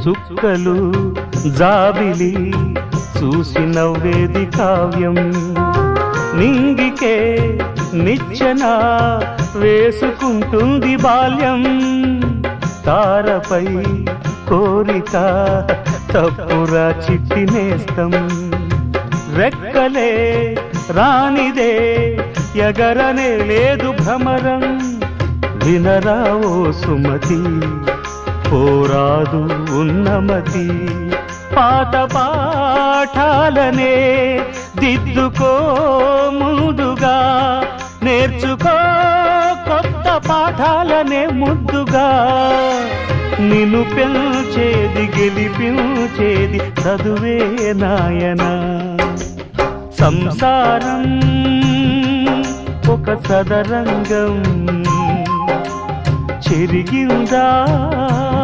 చుక్కలు జాబిలి చూసి నవ్వేది కావ్యం, నింగికే నిచ్చెన వేసుకుంటుంది బాల్యం. తారపై కోరిక తప్పురా చిట్టి నేస్తం, రెక్కలే రానిదే ఎగరనే లేదు భ్రమరం. వినరా ఓ సుమతి పోరాదు ఉన్నమతి, పాత పాఠాలనే దిద్దుకో ముందుగా, నేర్చుకో కొత్త పాఠాలనే ముద్దుగా. నిన్ను పెంచేది గెలిపించేది చదువే నాయనా. సంసారం ఒక చదరంగం, చెరిగిందా